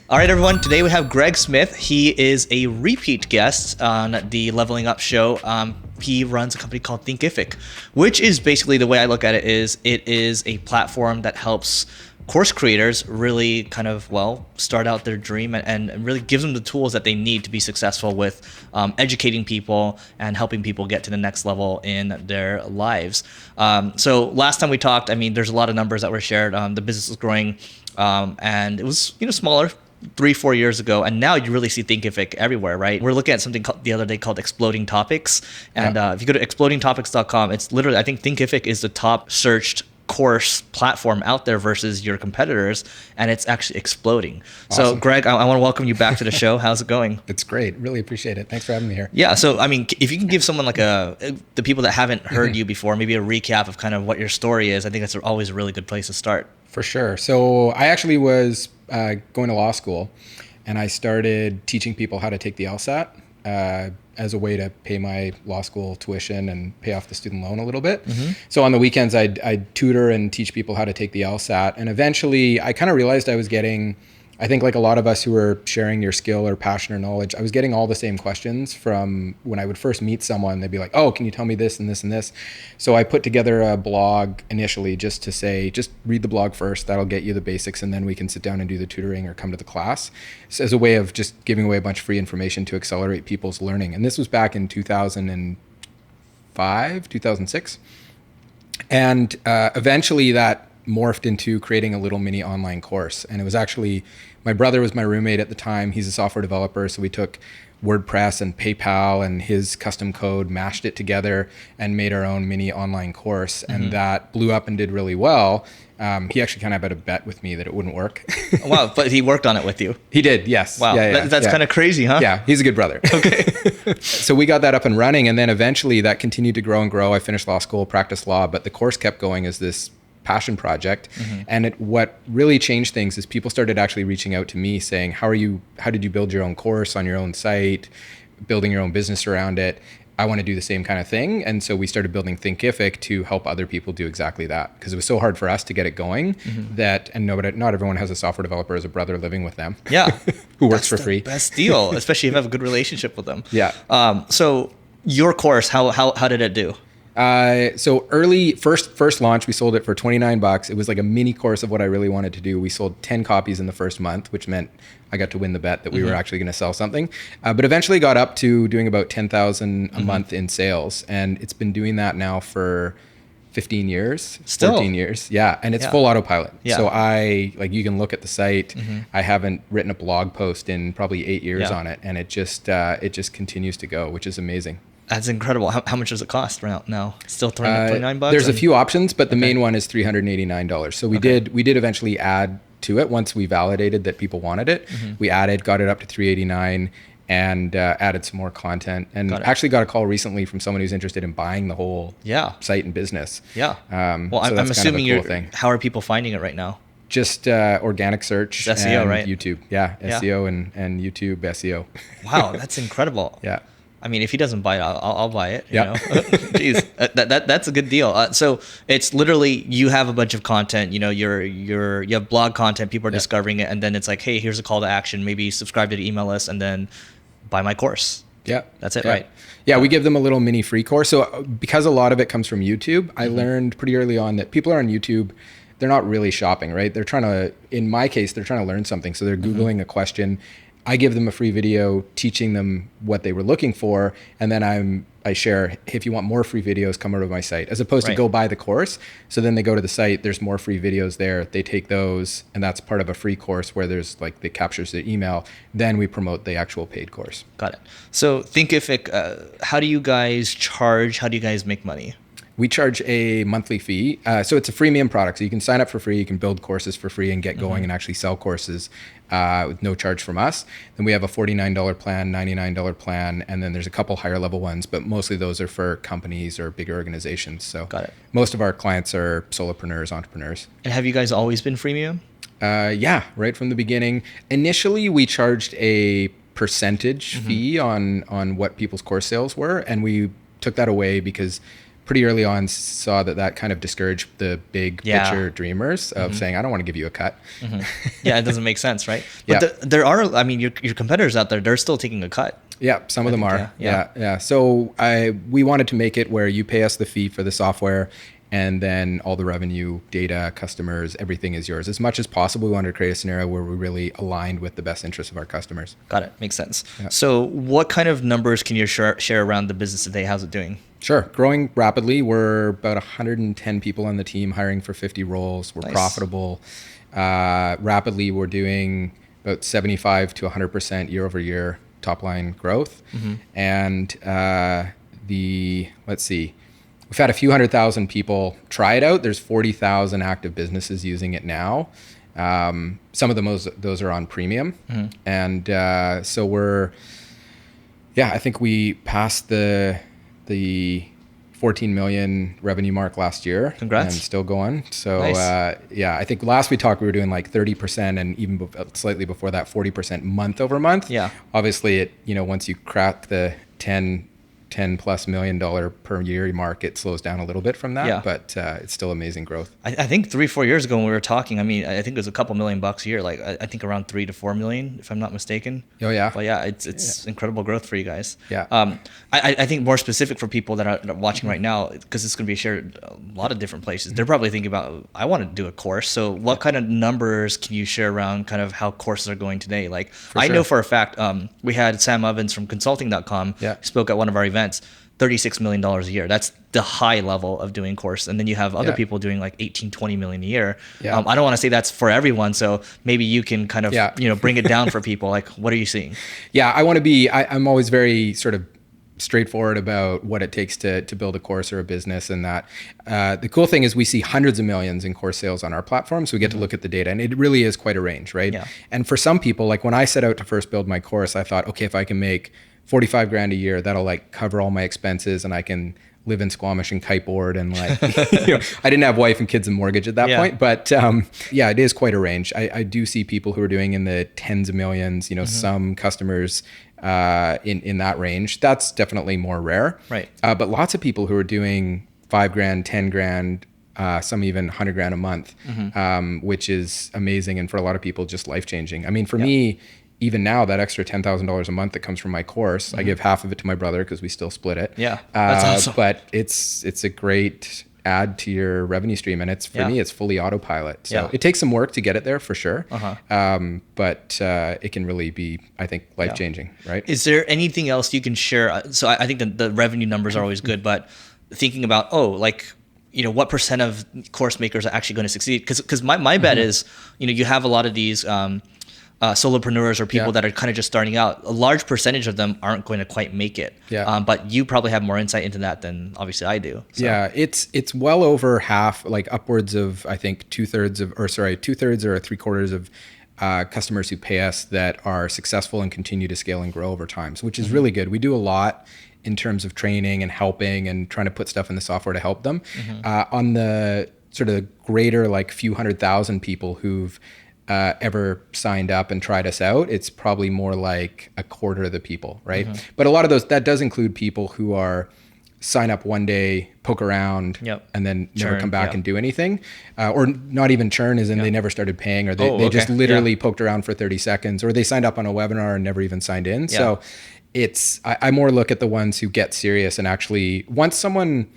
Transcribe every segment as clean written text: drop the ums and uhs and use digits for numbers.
All right, everyone. Today we have Greg Smith. He is a repeat guest on the Leveling Up show. He runs a company called Thinkific, which is basically, the way I look at it is a platform that helps course creators really kind of, start out their dream and really gives them the tools that they need to be successful with educating people and helping people get to the next level in their lives. So last time we talked, there's a lot of numbers that were shared. The business is growing, and it was, smaller 3-4 years ago, and now you really see Thinkific everywhere, right? We're looking at something the other day called Exploding Topics, and if you go to explodingtopics.com, it's literally, I think Thinkific is the top searched course platform out there versus your competitors, and it's actually exploding. Awesome. So Greg, I want to welcome you back to the show. How's it going? It's great. Really appreciate it. Thanks for having me here. Yeah. So, if you can give someone like the people that haven't heard you before, maybe a recap of kind of what your story is, I think that's always a really good place to start. For sure. So I actually was going to law school, and I started teaching people how to take the LSAT as a way to pay my law school tuition and pay off the student loan a little bit. Mm-hmm. So on the weekends, I'd tutor and teach people how to take the LSAT. And eventually, I kind of realized I was getting, I think like a lot of us who are sharing your skill or passion or knowledge, I was getting all the same questions from when I would first meet someone. They'd be like, oh, can you tell me this and this and this? So I put together a blog initially just to say, just read the blog first. That'll get you the basics, and then we can sit down and do the tutoring or come to the class. So as a way of just giving away a bunch of free information to accelerate people's learning. And this was back in 2005, 2006. And eventually that morphed into creating a little mini online course. And it was actually, my brother was my roommate at the time. He's a software developer. So we took WordPress and PayPal and his custom code, mashed it together and made our own mini online course. Mm-hmm. And that blew up and did really well. He actually kind of had a bet with me that it wouldn't work. Wow. But he worked on it with you. He did. Yes. Wow. That's kind of crazy, huh? Yeah. He's a good brother. Okay. So we got that up and running. And then eventually that continued to grow and grow. I finished law school, practiced law, but the course kept going as this passion project. Mm-hmm. And what really changed things is people started actually reaching out to me saying, how did you build your own course on your own site, building your own business around it? I want to do the same kind of thing. And so we started building Thinkific to help other people do exactly that, because it was so hard for us to get it going. Mm-hmm. And not everyone has a software developer as a brother living with them. Yeah. Who works for free. Best deal, especially if you have a good relationship with them. Yeah. So your course, how did it do? So early first launch, we sold it for $29. It was like a mini course of what I really wanted to do. We sold 10 copies in the first month, which meant I got to win the bet that we were actually going to sell something. But eventually got up to doing about 10,000 a month in sales. And it's been doing that now for 15 years, 14 years. Yeah. And it's full autopilot. Yeah. So you can look at the site. Mm-hmm. I haven't written a blog post in probably 8 years on it. And it just continues to go, which is amazing. That's incredible. How much does it cost right now? Still $29? There's a few options, but the main one is $389. So we did eventually add to it once we validated that people wanted it. Mm-hmm. We got it up to $389 and added some more content. And actually got a call recently from someone who's interested in buying the whole site and business. Yeah. I'm assuming how are people finding it right now? Just organic search. It's SEO, and right? YouTube. Yeah. SEO and YouTube SEO. Wow. That's incredible. Yeah. If he doesn't buy it, I'll buy it. You know? Jeez, that's a good deal. So it's literally you have a bunch of content. You have blog content. People are discovering it, and then it's like, hey, here's a call to action. Maybe subscribe to the email list, and then buy my course. Yeah, that's it, right? Yeah, we give them a little mini free course. So because a lot of it comes from YouTube, I learned pretty early on that people are on YouTube. They're not really shopping, right? They're trying to. In my case, they're trying to learn something. So they're Googling a question. I give them a free video teaching them what they were looking for, and then I share, if you want more free videos, come over to my site, as opposed to go buy the course. So then they go to the site, there's more free videos there. They take those, and that's part of a free course where there's it captures the email. Then we promote the actual paid course. Got it. So Thinkific, how do you guys charge? How do you guys make money? We charge a monthly fee. So it's a freemium product. So you can sign up for free. You can build courses for free and get going and actually sell courses with no charge from us. Then we have a $49 plan, $99 plan, and then there's a couple higher level ones, but mostly those are for companies or bigger organizations. So most of our clients are solopreneurs, entrepreneurs. And have you guys always been freemium? Yeah, right from the beginning. Initially, we charged a percentage fee on what people's course sales were, and we took that away because pretty early on saw that kind of discouraged the big Yeah. picture dreamers of saying, I don't want to give you a cut. Yeah, it doesn't make sense, right? Yeah. But there are, I mean, your competitors out there, they're still taking a cut. Yeah, some of them are. yeah. Yeah. So we wanted to make it where you pay us the fee for the software, and then all the revenue, data, customers, everything is yours. As much as possible, we wanted to create a scenario where we really aligned with the best interests of our customers. Got it. Makes sense. Yeah. So what kind of numbers can you share around the business today? How's it doing? Sure. Growing rapidly. We're about 110 people on the team, hiring for 50 roles. We're Nice. profitable. Rapidly, we're doing about 75 to 100% year over year top line growth. And let's see, we've had a few 100,000 people try it out. There's 40,000 active businesses using it now. Some of those are on premium. And so I think we passed the 14 million revenue mark last year. Congrats. And still going. So Nice. I think last we talked, we were doing like 30% and even slightly before that, 40% month over month. Yeah. Obviously once you crack the 10 plus $10 million per year mark, it slows down a little bit from that, Yeah. but it's still amazing growth. I think 3-4 years ago when we were talking, I mean, I think it was a couple $1 million a year, like I think around 3 to 4 million, if I'm not mistaken. Oh yeah. But yeah, it's incredible growth for you guys. Yeah. I think more specific for people that are watching right now, because it's going to be shared a lot of different places. They're probably thinking about, I want to do a course. So what kind of numbers can you share around kind of how courses are going today? Like I know for a fact, we had Sam Evans from consulting.com spoke at one of our events. $36 million a year. That's the high level of doing course. And then you have other people doing like 18, 20 million a year. Yeah. I don't want to say that's for everyone. So maybe you can kind of, bring it down for people. Like, what are you seeing? Yeah. I'm always very sort of straightforward about what it takes to build a course or a business. And that the cool thing is we see hundreds of millions in course sales on our platform. So we get to look at the data, and it really is quite a range, right? Yeah. And for some people, like when I set out to first build my course, I thought, okay, if I can make 45 grand a year, that'll like cover all my expenses and I can live in Squamish and kiteboard and like, I didn't have wife and kids and mortgage at that point, but it is quite a range. I do see people who are doing in the tens of millions, some customers in that range. That's definitely more rare. Right. But lots of people who are doing 5 grand, 10 grand, some even 100 grand a month, which is amazing. And for a lot of people, just life-changing. I mean, for me, even now, that extra $10,000 a month that comes from my course, I give half of it to my brother because we still split it. Yeah, that's awesome. But it's a great add to your revenue stream, and it's for me, it's fully autopilot. So it takes some work to get it there for sure. But it can really be, I think, life changing. Right? Is there anything else you can share? So I think that the revenue numbers are always good, but thinking about what percent of course makers are actually going to succeed? Because my bet is you have a lot of these. Solopreneurs or people that are kind of just starting out, a large percentage of them aren't going to quite make it. But you probably have more insight into that than obviously I do. So. Yeah, it's well over half, like upwards of, I think 2/3 or 3/4 of customers who pay us that are successful and continue to scale and grow over time. So, which is really good. We do a lot in terms of training and helping and trying to put stuff in the software to help them. On the sort of greater like few 100,000 people who've ever signed up and tried us out, it's probably more like a quarter of the people, right? But a lot of those, that does include people who are sign up one day, poke around, and then never come back and do anything. Or not even churn, as in they never started paying, or they just literally poked around for 30 seconds, or they signed up on a webinar and never even signed in. So I more look at the ones who get serious and actually, once someone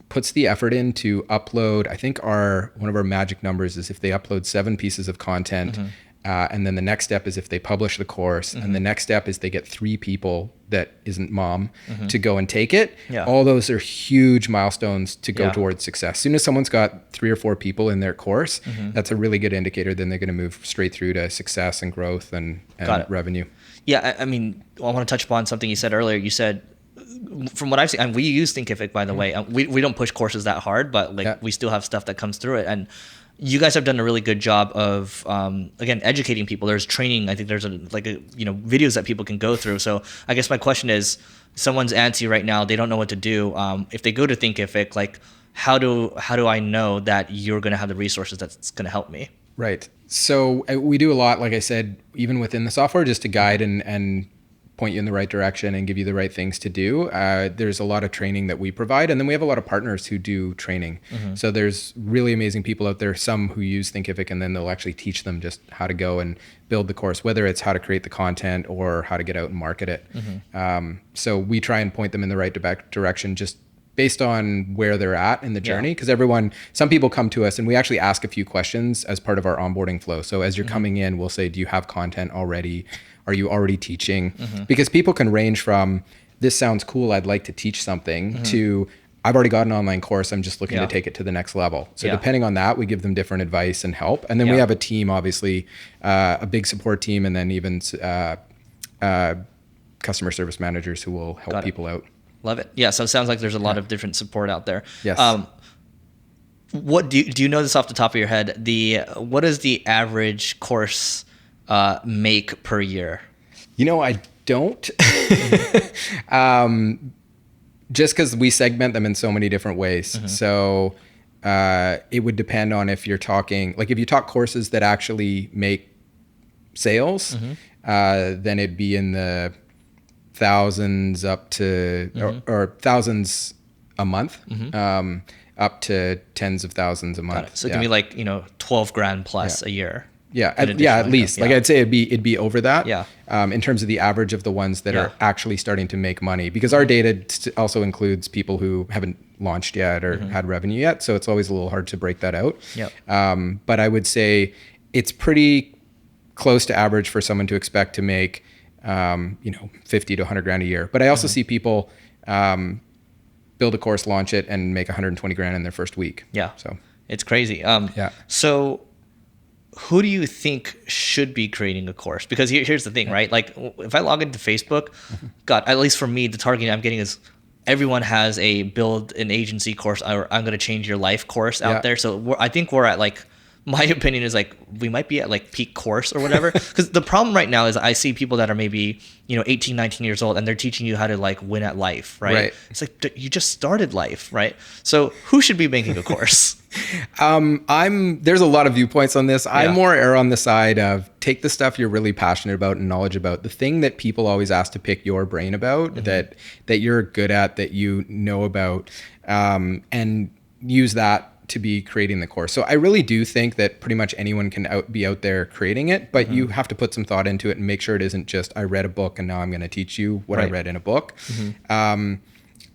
puts the effort in to upload, I think one of our magic numbers is if they upload 7 pieces of content, and then the next step is if they publish the course, and the next step is they get 3 people that isn't mom to go and take it. All those are huge milestones to go towards success. As soon as someone's got 3 or 4 people in their course, that's a really good indicator. Then they're going to move straight through to success and growth and revenue. Yeah, I mean, I want to touch upon something you said earlier. You said, from what I've seen, and we use Thinkific, by the way. We don't push courses that hard, but we still have stuff that comes through it. And you guys have done a really good job of, again, educating people. There's training. I think there's videos that people can go through. So I guess my question is, someone's antsy right now. They don't know what to do. If they go to Thinkific, like, how do I know that you're going to have the resources that's going to help me? Right. So we do a lot, like I said, even within the software, just to guide and point you in the right direction and give you the right things to do. There's a lot of training that we provide. And then we have a lot of partners who do training. So there's really amazing people out there, some who use Thinkific, and then they'll actually teach them just how to go and build the course, whether it's how to create the content or how to get out and market it. So we try and point them in the right direction, just based on where they're at in the journey. Because some people come to us and we actually ask a few questions as part of our onboarding flow. So as you're coming in, we'll say, do you have content already? Are you already teaching? Because people can range from, this sounds cool, I'd like to teach something, to, I've already got an online course, I'm just looking to take it to the next level. So depending on that, we give them different advice and help. And then we have a team, obviously, a big support team, and then even customer service managers who will help people out. Love it. Yeah. So it sounds like there's a lot of different support out there. Yes. What do you know this off the top of your head? What does the average course make per year? I don't. Just because we segment them in so many different ways. So it would depend on if you're talking, like if you talk courses that actually make sales, then it'd be in the thousands up to, or thousands a month, up to tens of thousands a month. So it can be like, 12 grand plus a year. Yeah, at least. Like I'd say it'd be over that. Yeah. In terms of the average of the ones that are actually starting to make money, because our data also includes people who haven't launched yet or had revenue yet, so it's always a little hard to break that out. But I would say it's pretty close to average for someone to expect to make 50 to 100 grand a year. But I also see people build a course, launch it, and make 120 grand in their first week. Yeah. So it's crazy. So who do you think should be creating a course? Because here's the thing, right? Like if I log into Facebook, God, at least for me, the targeting I'm getting is everyone has a build an agency course or I'm going to change your life course out there. So I think we're at like, my opinion is like, we might be at like peak course or whatever. Because the problem right now is I see people that are maybe, 18, 19 years old and they're teaching you how to like win at life, right? It's like, you just started life, right? So who should be making a course? There's a lot of viewpoints on this. I'm more err on the side of take the stuff you're really passionate about and knowledge about, the thing that people always ask to pick your brain about, that you're good at, that you know about, and use that to be creating the course. So I really do think that pretty much anyone can be out there creating it, but you have to put some thought into it and make sure it isn't just, I read a book and now I'm going to teach you what I read in a book.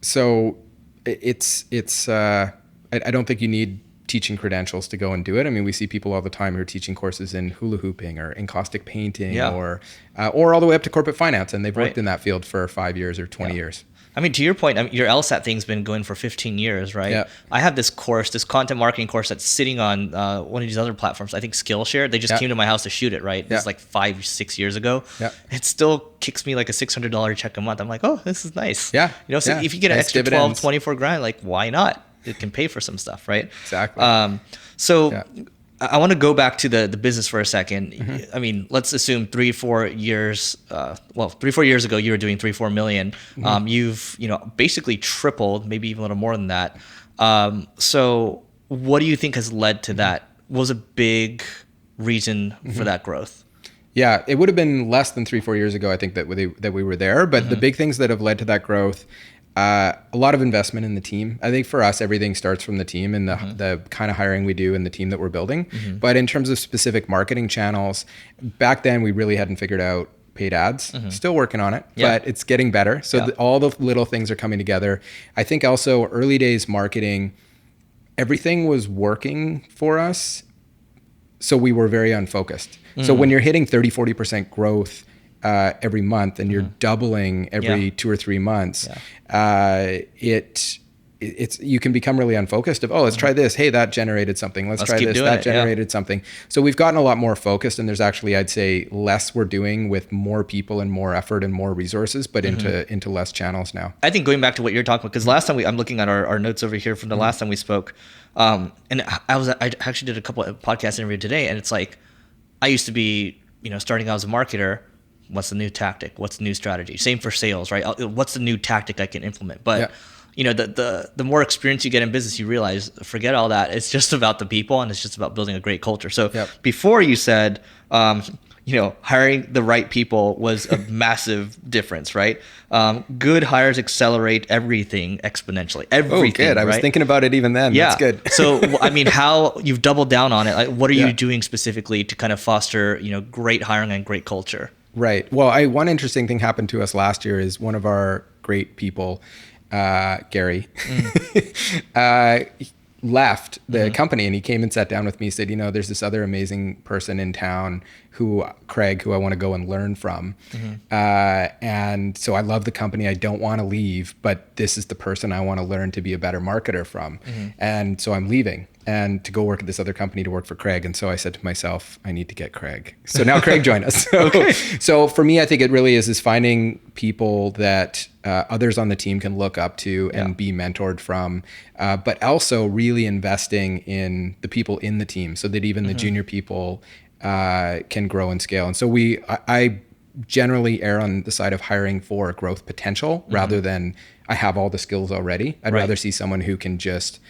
So I don't think you need teaching credentials to go and do it. I mean, we see people all the time who are teaching courses in hula hooping or encaustic painting or all the way up to corporate finance, and they've worked in that field for 5 years or 20 years. I mean, to your point, your LSAT thing's been going for 15 years, right? Yeah. I have this course, this content marketing course that's sitting on one of these other platforms. I think Skillshare. They just came to my house to shoot it, right? This is like 5-6 years ago. Yeah. It still kicks me like a $600 check a month. I'm like, oh, this is nice. Yeah. So if you get an extra dividends. 24 grand, like why not? It can pay for some stuff, right? Exactly. I want to go back to the business for a second. I mean, let's assume 3-4 years. 3-4 years ago, you were doing 3-4 million. You've basically tripled, maybe even a little more than that. So, what do you think has led to that? What was a big reason for that growth? Yeah, it would have been less than 3-4 years ago, I think, that we were there. But the big things that have led to that growth. A lot of investment in the team. I think for us, everything starts from the team and the kind of hiring we do and the team that we're building. But in terms of specific marketing channels, back then we really hadn't figured out paid ads. Still working on it, but it's getting better. So all the little things are coming together. I think also early days marketing, everything was working for us. So we were very unfocused. So when you're hitting 30-40% growth every month and you're doubling every 2 or 3 months, you can become really unfocused of, let's try this. Hey, that generated something. Let's try this. That generated something. So we've gotten a lot more focused, and there's actually, I'd say, less we're doing with more people and more effort and more resources, but into less channels now. I think going back to what you're talking about, because last time I'm looking at our notes over here from the last time we spoke, and I actually did a couple of podcast interviews today, and it's like, I used to be, starting out as a marketer. What's the new tactic? What's the new strategy? Same for sales, right? What's the new tactic I can implement? But the more experience you get in business, you realize, forget all that. It's just about the people, and it's just about building a great culture. So before you said hiring the right people was a massive difference, right? Good hires accelerate everything exponentially. Everything. Oh, good. I was thinking about it even then. Yeah. That's good. So, I mean, how you've doubled down on it. Like, what are you doing specifically to kind of foster, great hiring and great culture? Right. Well, one interesting thing happened to us last year is one of our great people, Gary, left the company, and he came and sat down with me. He said, there's this other amazing person in town, Craig, who I want to go and learn from. And so I love the company. I don't want to leave, but this is the person I want to learn to be a better marketer from. And so I'm leaving and to go work at this other company to work for Craig. And so I said to myself, I need to get Craig. So now Craig joined us. So for me, I think it really is finding people that others on the team can look up to and be mentored from, but also really investing in the people in the team so that even the junior people can grow and scale. And so I generally err on the side of hiring for growth potential rather than I have all the skills already. I'd rather see someone who can just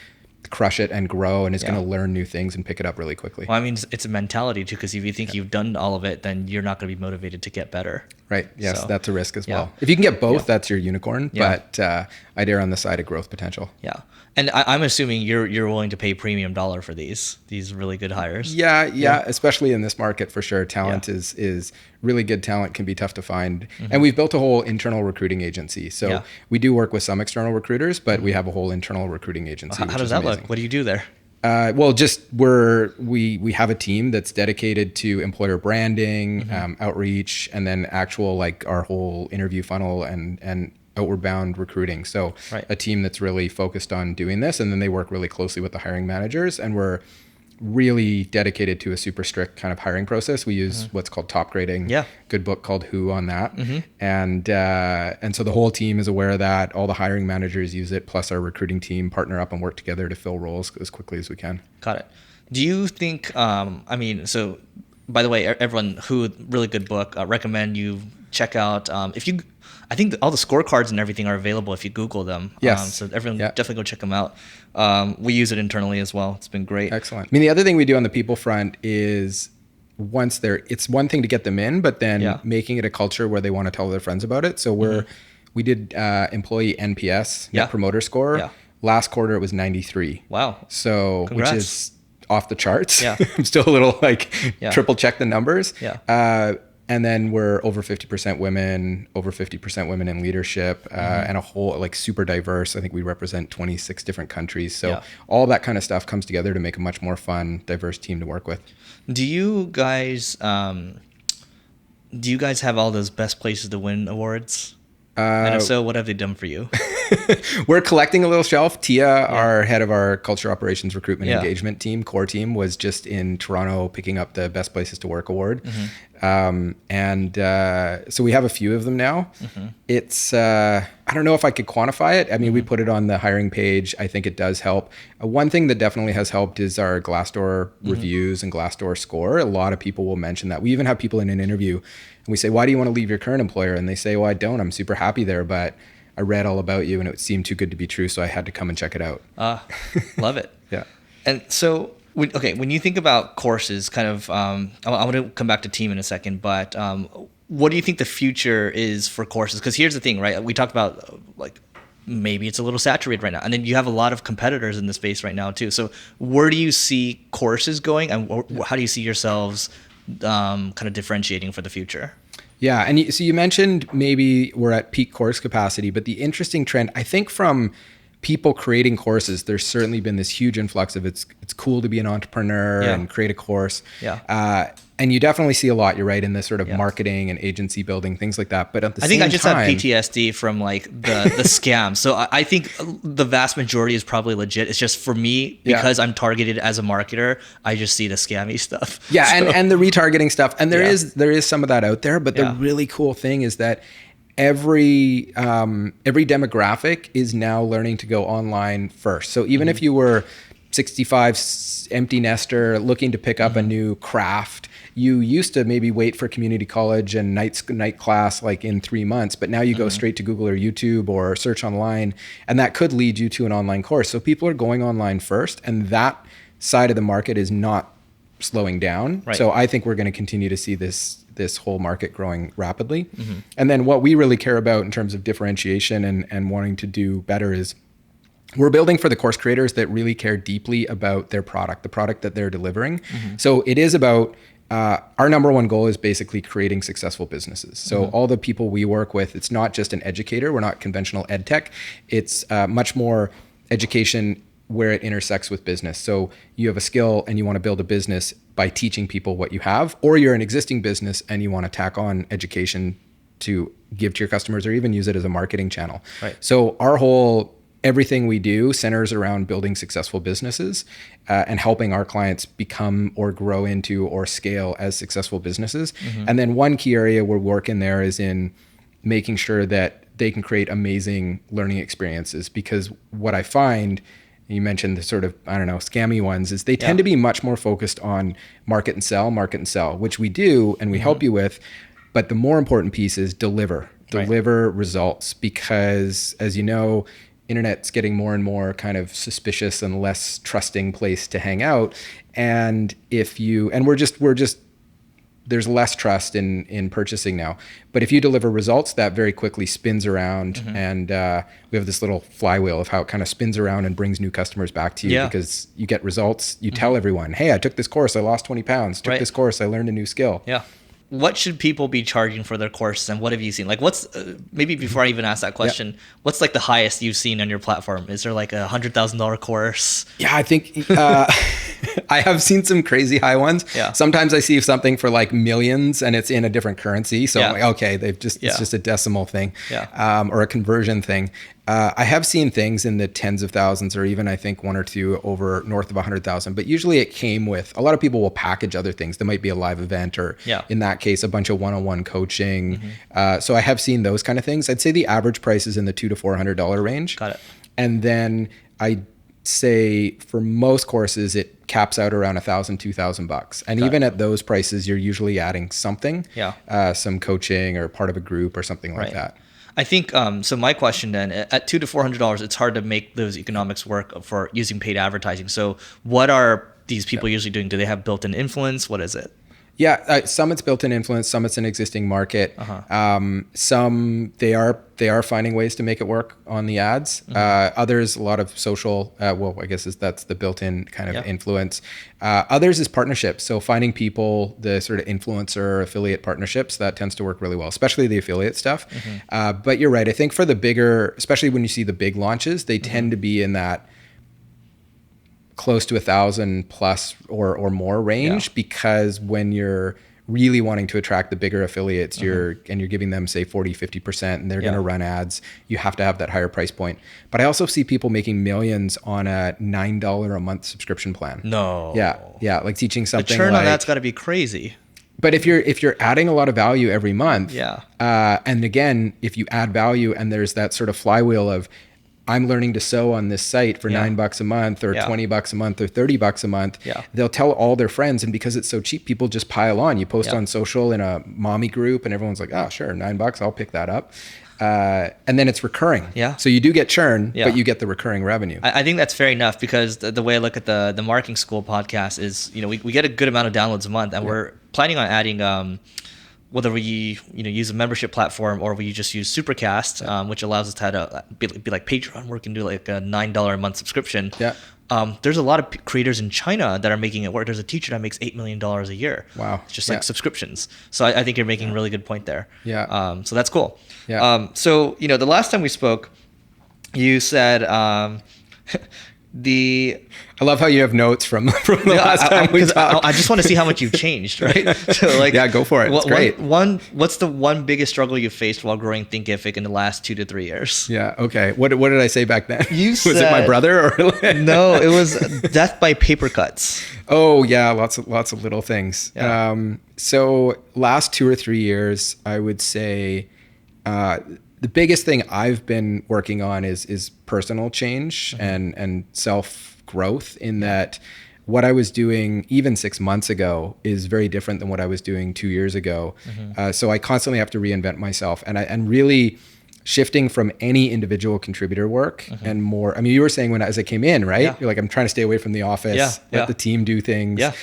crush it and grow and is going to learn new things and pick it up really quickly. Well, I mean, it's a mentality too, because if you think you've done all of it, then you're not going to be motivated to get better. Right. Yes, so, that's a risk as well. If you can get both, that's your unicorn. But I'd err on the side of growth potential. Yeah. And I'm assuming you're willing to pay premium dollar for these really good hires. Yeah. Especially in this market, for sure. Talent is really good talent can be tough to find. And we've built a whole internal recruiting agency. So we do work with some external recruiters, but we have a whole internal recruiting agency. How does that look? What do you do there? Well, just we have a team that's dedicated to employer branding, outreach, and then actual our whole interview funnel and outward bound recruiting. So a team that's really focused on doing this, and then they work really closely with the hiring managers, and we're really dedicated to a super strict kind of hiring process. We use what's called top grading. Good book called Who on that. And so the whole team is aware of that. All the hiring managers use it, plus our recruiting team partner up and work together to fill roles as quickly as we can. Got it. Do you think, so by the way, everyone, Who, really good book, recommend you check out. I think all the scorecards and everything are available if you Google them. Yes. So everyone definitely go check them out. We use it internally as well. It's been great. Excellent. I mean, the other thing we do on the people front is it's one thing to get them in, but then making it a culture where they want to tell their friends about it. So we did employee NPS, Net Promoter Score. Yeah. Last quarter, it was 93. Wow. So, Congrats. Which is off the charts. Yeah. I'm still a little triple check the numbers. Yeah. And then we're over 50% women, over 50% women in leadership, and a whole super diverse. I think we represent 26 different countries. So all that kind of stuff comes together to make a much more fun, diverse team to work with. Do you guys have all those best places to win awards? And if so, what have they done for you? We're collecting a little shelf. Tia, our head of our culture operations recruitment engagement team, core team, was just in Toronto picking up the Best Places to Work award. So we have a few of them now. It's, I don't know if I could quantify it. I mean, we put it on the hiring page. I think it does help. One thing that definitely has helped is our Glassdoor reviews and Glassdoor score. A lot of people will mention that. We even have people in an interview and we say, why do you want to leave your current employer? And they say, well, I don't. I'm super happy there, but I read all about you and it seemed too good to be true, so I had to come and check it out. Love it. Yeah. And so, when you think about courses, kind of, I want to come back to team in a second, but what do you think the future is for courses? Because here's the thing, right? We talked about maybe it's a little saturated right now, and then you have a lot of competitors in the space right now too. So where do you see courses going, and how do you see yourselves kind of differentiating for the future? Yeah, and so you mentioned maybe we're at peak course capacity, but the interesting trend, I think, from people creating courses, there's certainly been this huge influx of it's cool to be an entrepreneur and create a course. And you definitely see a lot, you're right, in the sort of marketing and agency building, things like that. But at the same time, I just have PTSD from the scams. So I think the vast majority is probably legit. It's just for me, because I'm targeted as a marketer, I just see the scammy stuff. Yeah, so, and the retargeting stuff. And there is some of that out there. But the really cool thing is that every demographic is now learning to go online first. So even if you were 65 empty nester looking to pick up a new craft, you used to maybe wait for community college and night class in 3 months, but now you go straight to Google or YouTube or search online, and that could lead you to an online course. So people are going online first, and that side of the market is not slowing down. Right. So I think we're going to continue to see this this whole market growing rapidly. And then what we really care about in terms of differentiation and wanting to do better is we're building for the course creators that really care deeply about their product, the product that they're delivering. So it is about, our number one goal is basically creating successful businesses. So all the people we work with, it's not just an educator. We're not conventional ed tech. It's much more education where it intersects with business. So you have a skill and you want to build a business by teaching people what you have, or you're an existing business and you want to tack on education to give to your customers or even use it as a marketing channel. Right. So everything we do centers around building successful businesses and helping our clients become or grow into or scale as successful businesses. And then one key area we're working there is in making sure that they can create amazing learning experiences. Because what I find, you mentioned the sort of, scammy ones, is they tend to be much more focused on market and sell, which we do and we help you with. But the more important piece is deliver results, because as you know, internet's getting more and more kind of suspicious and less trusting place to hang out. And there's less trust in purchasing now. But if you deliver results, that very quickly spins around. And we have this little flywheel of how it kind of spins around and brings new customers back to you because you get results. You tell everyone, hey, I took this course, I lost 20 pounds. Took this course, I learned a new skill. Yeah. What should people be charging for their course, and what have you seen? Like, what's maybe before I even ask that question, what's like the highest you've seen on your platform? Is there like $100,000 course? Yeah, I think I have seen some crazy high ones. Yeah. Sometimes I see something for like millions and it's in a different currency. So I'm like, okay, it's just a decimal thing, or a conversion thing. I have seen things in the tens of thousands, or even I think one or two over north of 100,000, but usually it came with, a lot of people will package other things. There might be a live event, or in that case, a bunch of one-on-one coaching. So I have seen those kind of things. I'd say the average price is in the $200 to $400 range. Got it. And then I say for most courses, it caps out around $1,000, $2,000. And even at those prices, you're usually adding something, some coaching or part of a group or something like that. I think, so my question then, at $200 to $400, it's hard to make those economics work for using paid advertising. So what are these people usually doing? Do they have built-in influence? What is it? Yeah, some it's built-in influence, some it's an existing market. Some they are finding ways to make it work on the ads. Others, a lot of social. I guess that's the built-in kind of influence. Others is partnerships. So finding people, the sort of influencer affiliate partnerships, that tends to work really well, especially the affiliate stuff. But you're right. I think for the bigger, especially when you see the big launches, they tend to be in that close to 1,000 plus or more range, because when you're really wanting to attract the bigger affiliates, you're giving them say 40-50% and they're going to run ads, you have to have that higher price point. But I also see people making millions on a $9 a month subscription plan. Like teaching something. The churn on that's got to be crazy. But if you're adding a lot of value every month, and again, if you add value and there's that sort of flywheel of, I'm learning to sew on this site for $9 a month or $20 a month or $30 a month. They'll tell all their friends. And because it's so cheap, people just pile on. You post on social in a mommy group and everyone's like, oh, sure, $9, I'll pick that up. And then it's recurring. So you do get churn, but you get the recurring revenue. I think that's fair enough, because the way I look at the Marketing School podcast is, we get a good amount of downloads a month, and we're planning on adding, whether we use a membership platform or we just use Supercast, which allows us to be like Patreon, where we can do like a $9 a month subscription. There's a lot of creators in China that are making it work. There's a teacher that makes $8 million a year. Wow. It's just like subscriptions. So I think you're making a really good point there. So that's cool. So, the last time we spoke, you said I love how you have notes from the last time we talked. I just want to see how much you've changed, right? So go for it. It's great. What's the one biggest struggle you faced while growing Thinkific in the last 2 to 3 years? Okay. What did I say back then? Was it my brother or no? It was death by paper cuts. Oh yeah, lots of little things. So last 2 or 3 years, I would say. The biggest thing I've been working on is personal change and self-growth, in that what I was doing even 6 months ago is very different than what I was doing 2 years ago. So I constantly have to reinvent myself. And really, shifting from any individual contributor work and more. I mean, you were saying as I came in, right? Yeah. You're like, I'm trying to stay away from the office, let the team do things. Yeah.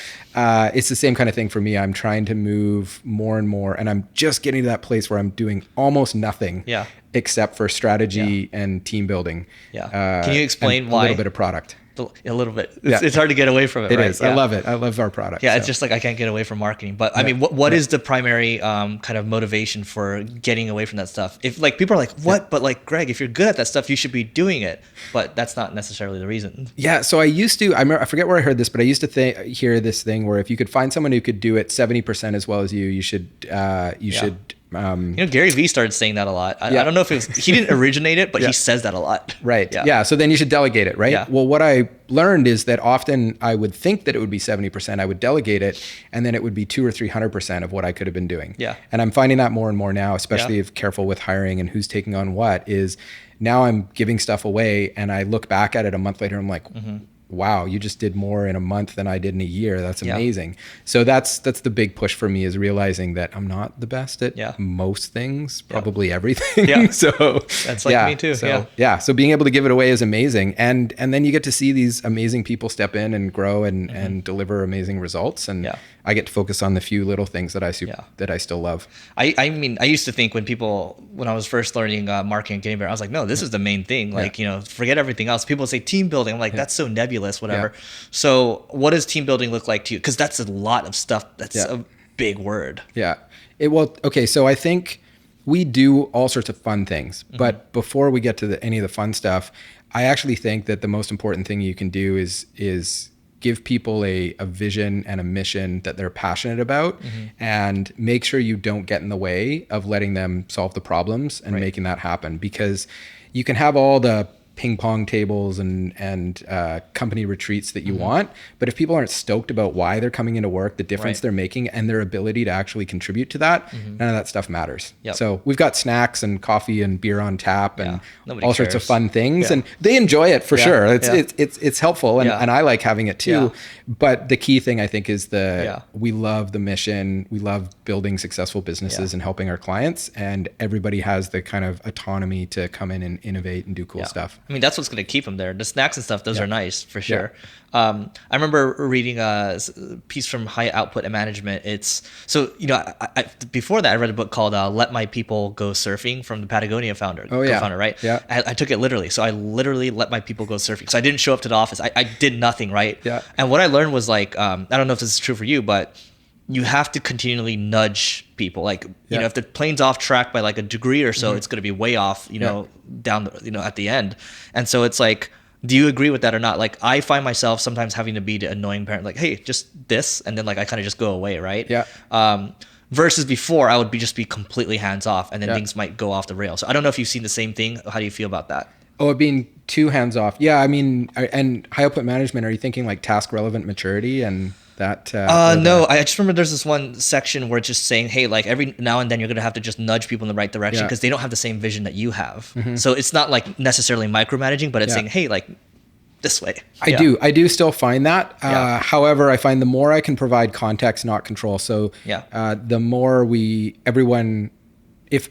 It's the same kind of thing for me. I'm trying to move more and more, and I'm just getting to that place where I'm doing almost nothing except for strategy and team building. Yeah. Can you explain why? A little bit of product. A little bit. It's hard to get away from it. It right? is. I love it. I love our product. Yeah, so. It's just like I can't get away from marketing. But I mean, what is the primary kind of motivation for getting away from that stuff? If like people are like, what? But like, Greg, if you're good at that stuff, you should be doing it. But that's not necessarily the reason. Yeah. So I used to. I forget where I heard this, but I used to hear this thing where if you could find someone who could do it 70% as well as you should. Should. Gary Vee started saying that a lot. I don't know if he didn't originate it, but he says that a lot. Right. Yeah. So then you should delegate it, right? Yeah. Well, what I learned is that often I would think that it would be 70%. I would delegate it, and then it would be 200 or 300% of what I could have been doing. Yeah. And I'm finding that more and more now, especially if careful with hiring and who's taking on what. Is now I'm giving stuff away, and I look back at it a month later, and I'm like. Wow, you just did more in a month than I did in a year. That's amazing. So that's the big push for me, is realizing that I'm not the best at most things, probably everything. Yeah. So that's like me too. So, so being able to give it away is amazing. And then you get to see these amazing people step in and grow and deliver amazing results. And I get to focus on the few little things that I still love. I mean, I used to think when I was first learning marketing and getting better, I was like, no, this is the main thing. Like, forget everything else. People say team building. I'm like, that's so nebulous, whatever. So what does team building look like to you? Because that's a lot of stuff. That's a big word. Yeah. Okay. So I think we do all sorts of fun things, but before we get to any of the fun stuff, I actually think that the most important thing you can do is give people a vision and a mission that they're passionate about, and make sure you don't get in the way of letting them solve the problems and making that happen. Because you can have all the ping pong tables and company retreats that you want, but if people aren't stoked about why they're coming into work, the difference they're making, and their ability to actually contribute to that, none of that stuff matters. So we've got snacks and coffee and beer on tap and all sorts of fun things, and they enjoy it for sure. It's helpful, and I like having it too. But the key thing I think is we love the mission. We love building successful businesses and helping our clients, and everybody has the kind of autonomy to come in and innovate and do cool stuff. I mean, that's what's going to keep them there. The snacks and stuff, those are nice for sure. I remember reading a piece from High Output and Management. It's so, I before that, I read a book called Let My People Go Surfing from the Patagonia co-founder, right? Yeah. I took it literally. So I literally let my people go surfing. So I didn't show up to the office. I did nothing, right? Yeah. And what I learned was like, I don't know if this is true for you, but you have to continually nudge people. Like, if the plane's off track by like a degree or so, it's going to be way off, down the, at the end. And so it's like, do you agree with that or not? Like, I find myself sometimes having to be the annoying parent, like, hey, just this. And then like, I kind of just go away. Right. Yeah. Versus before I would just be completely hands off, and then things might go off the rails. So I don't know if you've seen the same thing. How do you feel about that? Oh, being too hands off. Yeah. I mean, and High Output Management, are you thinking like task relevant maturity and that? No, I just remember there's this one section where it's just saying, hey, like every now and then you're going to have to just nudge people in the right direction because they don't have the same vision that you have. So it's not like necessarily micromanaging, but it's saying, hey, like this way. I do still find that. However, I find the more I can provide context, not control. So the more if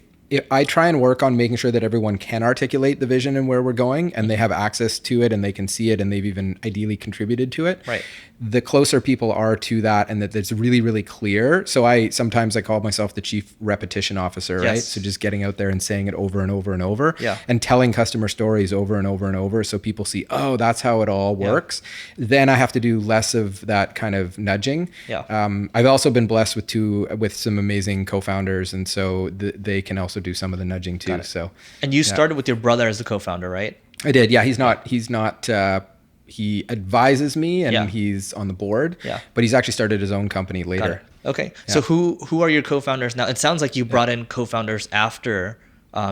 I try and work on making sure that everyone can articulate the vision and where we're going, and they have access to it and they can see it and they've even ideally contributed to it. Right. The closer people are to that, and that it's really, really clear. So sometimes I call myself the chief repetition officer, right? So just getting out there and saying it over and over and over, and telling customer stories over and over and over, so people see, oh, that's how it all works. Then I have to do less of that kind of nudging. I've also been blessed with some amazing co-founders, and so they can also do some of the nudging too. So, and you started with your brother as the co-founder, right? I did. Yeah, he's not. He advises me, and he's on the board. But he's actually started his own company later. Okay. So who are your co-founders now? It sounds like you brought in co-founders after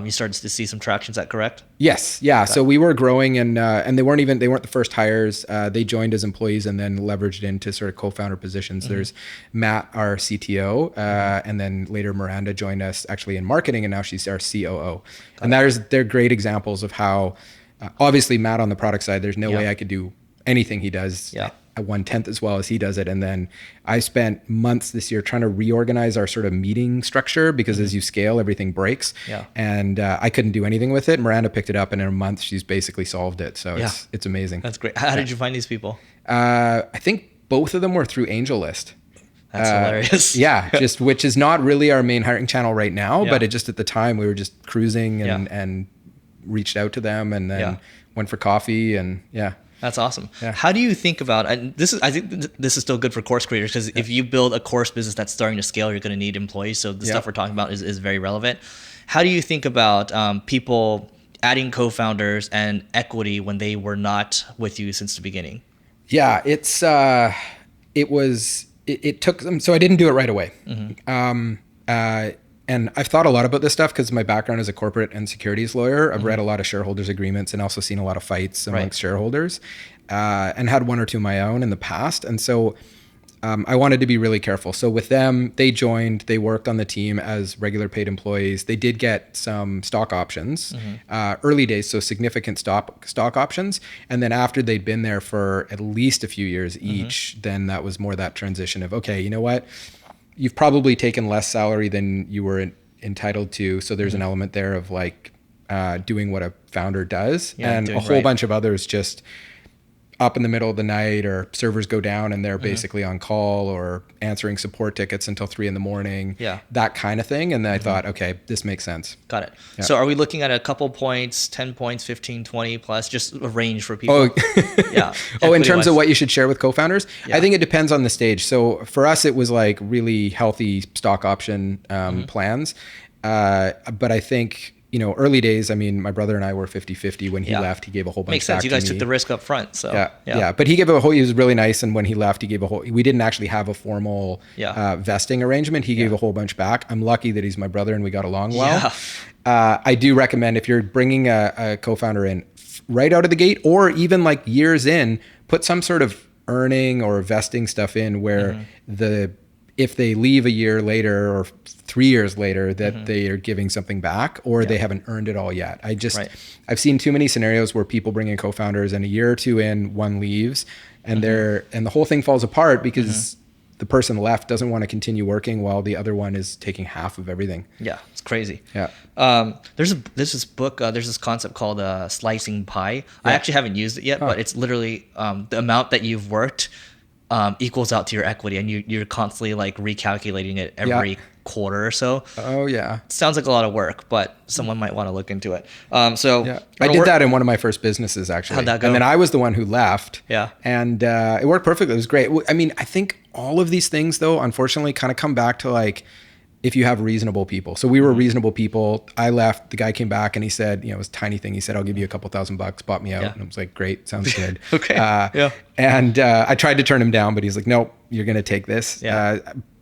you started to see some traction. Is that correct? Yes. Yeah. So we were growing, and they weren't the first hires. They joined as employees and then leveraged into sort of co-founder positions. There's Matt, our CTO, and then later Miranda joined us actually in marketing, and now she's our COO. They're great examples of how, obviously Matt on the product side, there's no way I could do anything he does 1/10 as well as he does it. And then I spent months this year trying to reorganize our sort of meeting structure because as you scale, everything breaks. Yeah. And I couldn't do anything with it. Miranda picked it up, and in a month, she's basically solved it. So it's amazing. That's great. How did you find these people? I think both of them were through AngelList. That's hilarious. Yeah, just which is not really our main hiring channel right now, but it just at the time we were just cruising and reached out to them and then went for coffee and That's awesome. Yeah. How do you think about, and I think this is still good for course creators because if you build a course business that's starting to scale, you're going to need employees. So the stuff we're talking about is very relevant. How do you think about people adding co-founders and equity when they were not with you since the beginning? Yeah, it took them. So I didn't do it right away. And I've thought a lot about this stuff because my background as a corporate and securities lawyer. I've read a lot of shareholders agreements and also seen a lot of fights amongst shareholders and had one or two of my own in the past. And so I wanted to be really careful. So with them, they joined, they worked on the team as regular paid employees. They did get some stock options, early days, so significant stock options. And then after they'd been there for at least a few years each, then that was more that transition of, okay, you know what? You've probably taken less salary than you were entitled to. So there's an element there of like doing what a founder does. And a whole bunch of others just up in the middle of the night or servers go down and they're basically on call or answering support tickets until 3 a.m. That kind of thing. And then I thought, okay, this makes sense. Got it. Yeah. So are we looking at a couple points, 10 points, 15, 20 plus, just a range for people? In terms of what you should share with co-founders? I think it depends on the stage. So for us, it was like really healthy stock option plans. But I think, early days, I mean, my brother and I were 50-50. When he left, he gave a whole bunch Makes back sense. You guys to me. took the risk up front. So But he gave he was really nice. And when he left, he gave we didn't actually have a formal vesting arrangement. He gave a whole bunch back. I'm lucky that he's my brother and we got along well. I do recommend if you're bringing a co-founder in right out of the gate or even like years in, put some sort of earning or vesting stuff in where if they leave a year later or 3 years later that they are giving something back or they haven't earned it all yet. I've seen too many scenarios where people bring in co-founders and a year or two in, one leaves and and the whole thing falls apart because the person left doesn't want to continue working while the other one is taking half of everything. Yeah, it's crazy. Yeah. There's this book, there's this concept called slicing pie. I actually haven't used it yet, but it's literally the amount that you've worked equals out to your equity, and you're constantly like recalculating it every quarter or so. Sounds like a lot of work, but someone might want to look into it. I did that in one of my first businesses actually. How'd that go? And then I was the one who left. And it worked perfectly. It was great. I mean, I think all of these things though, unfortunately, kind of come back to like, if you have reasonable people. So we were reasonable people. I left, the guy came back and he said, it was a tiny thing. He said, I'll give you a couple $1,000, bought me out. And I was like, great, sounds good. And I tried to turn him down, but he's like, nope, you're going to take this.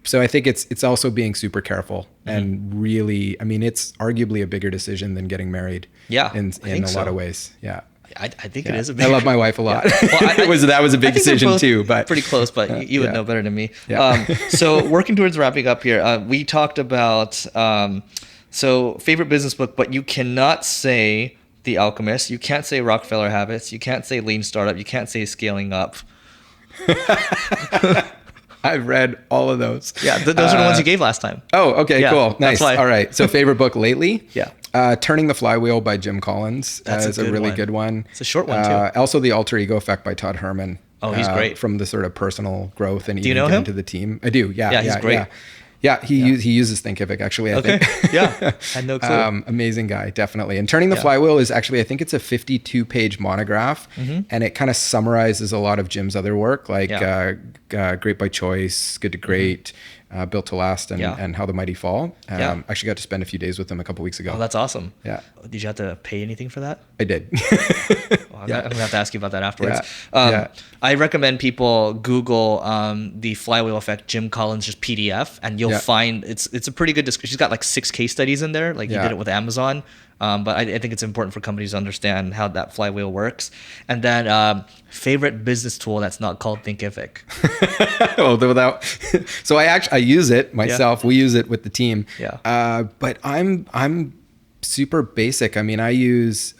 So I think it's also being super careful and really, I mean, it's arguably a bigger decision than getting married in a lot of ways. I think it is a big. I love my wife a lot. Well, that was a big decision too, but pretty close. But you would know better than me. So working towards wrapping up here, we talked about favorite business book, but you cannot say The Alchemist. You can't say Rockefeller Habits. You can't say Lean Startup. You can't say Scaling Up. I've read all of those. Yeah, those are the ones you gave last time. Oh, okay, cool, nice. All right, so favorite book lately? Turning the Flywheel by Jim Collins is a really good one. It's a short one too. Also, The Alter Ego Effect by Todd Herman. Oh, he's great. From the sort of personal growth and do you know him? Into the team. I do. Yeah, he's great. He uses Thinkific actually. I think. I had no clue. Amazing guy, definitely. And Turning the Flywheel is actually, I think it's a 52-page monograph, and it kind of summarizes a lot of Jim's other work, like Great by Choice, Good to Great, Built to Last, and How the Mighty Fall. Actually got to spend a few days with him a couple weeks ago. Oh, that's awesome. Yeah. Did you have to pay anything for that? I did. I'm going to have to ask you about that afterwards. I recommend people Google the Flywheel Effect, Jim Collins, just PDF, and you'll find it's a pretty good description. She's got like 6 case studies in there, like he did it with Amazon. But I think it's important for companies to understand how that flywheel works. And then favorite business tool that's not called Thinkific. So I use it myself. We use it with the team. But I'm super basic. I mean, I use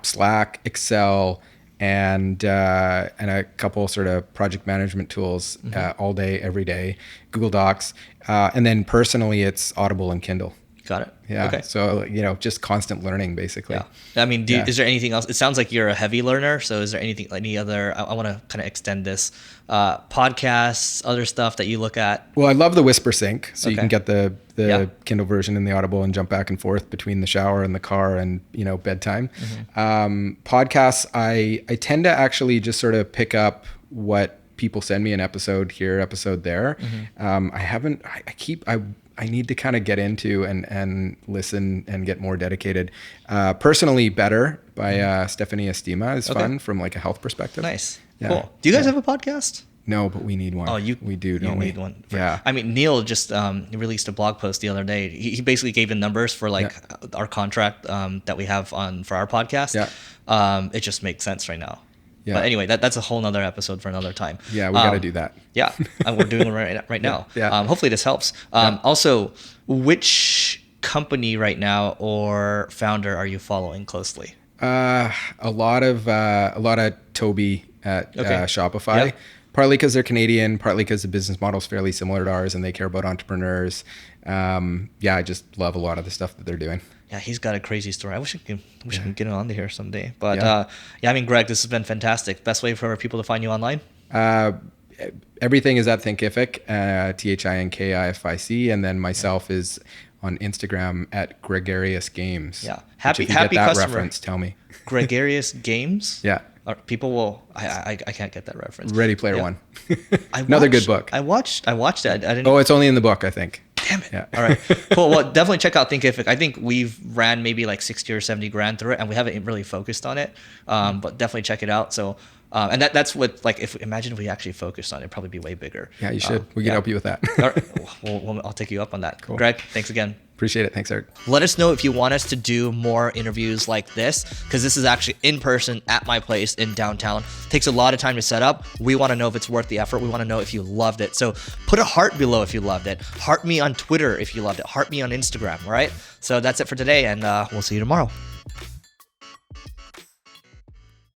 Slack, Excel, and a couple sort of project management tools all day, every day, Google Docs. And then personally, it's Audible and Kindle. Got it. Yeah. Okay. So, just constant learning, basically. Yeah. I mean, is there anything else? It sounds like you're a heavy learner. So is there any other, I want to kind of extend this, podcasts, other stuff that you look at? Well, I love the Whisper Sync. So you can get the Yeah. Kindle version and the Audible and jump back and forth between the shower and the car and, bedtime. Podcasts, I tend to actually just sort of pick up what people send me, an episode here, episode there. I need to kind of get into and listen and get more dedicated. Personally, Better by Stephanie Estima is fun from like a health perspective. Nice. Yeah. Cool. Do you guys have a podcast? No, but we need one. Oh, we do, don't we? need one. Yeah. I mean, Neil just released a blog post the other day. He basically gave the numbers for our contract that we have for our podcast. Yeah. It just makes sense right now. Yeah. But anyway, that's a whole nother episode for another time. Yeah, we got to do that. Yeah, and we're doing it right now. Yeah. Hopefully this helps. Also, which company right now or founder are you following closely? A lot of Toby at Shopify. Yep. Partly because they're Canadian, partly because the business model is fairly similar to ours and they care about entrepreneurs. I just love a lot of the stuff that they're doing. Yeah, he's got a crazy story. I wish I could get on to here someday. But I mean, Greg, this has been fantastic. Best way for people to find you online? Everything is at Thinkific, Thinkific, and then myself is on Instagram at Gregarious Games. Yeah, If you happy get that customer. reference, tell me. Gregarious Games. Yeah. People will. I can't get that reference. Ready Player One. Another good book. I watched it. I didn't. Oh, it's only in the book, I think. Damn it. Yeah. All right. Cool. Well, definitely check out Thinkific. I think we've ran maybe like 60 or 70 grand through it, and we haven't really focused on it. But definitely check it out. So, and that's what, like, imagine if we actually focused on it, it'd probably be way bigger. Yeah, you should. We can help you with that. All right. I'll take you up on that. Cool. Greg, thanks again. Appreciate it. Thanks, Eric. Let us know if you want us to do more interviews like this, because this is actually in person at my place in downtown. Takes a lot of time to set up. We want to know if it's worth the effort. We want to know if you loved it. So put a heart below if you loved it. Heart me on Twitter if you loved it. Heart me on Instagram, all right? So that's it for today, and we'll see you tomorrow.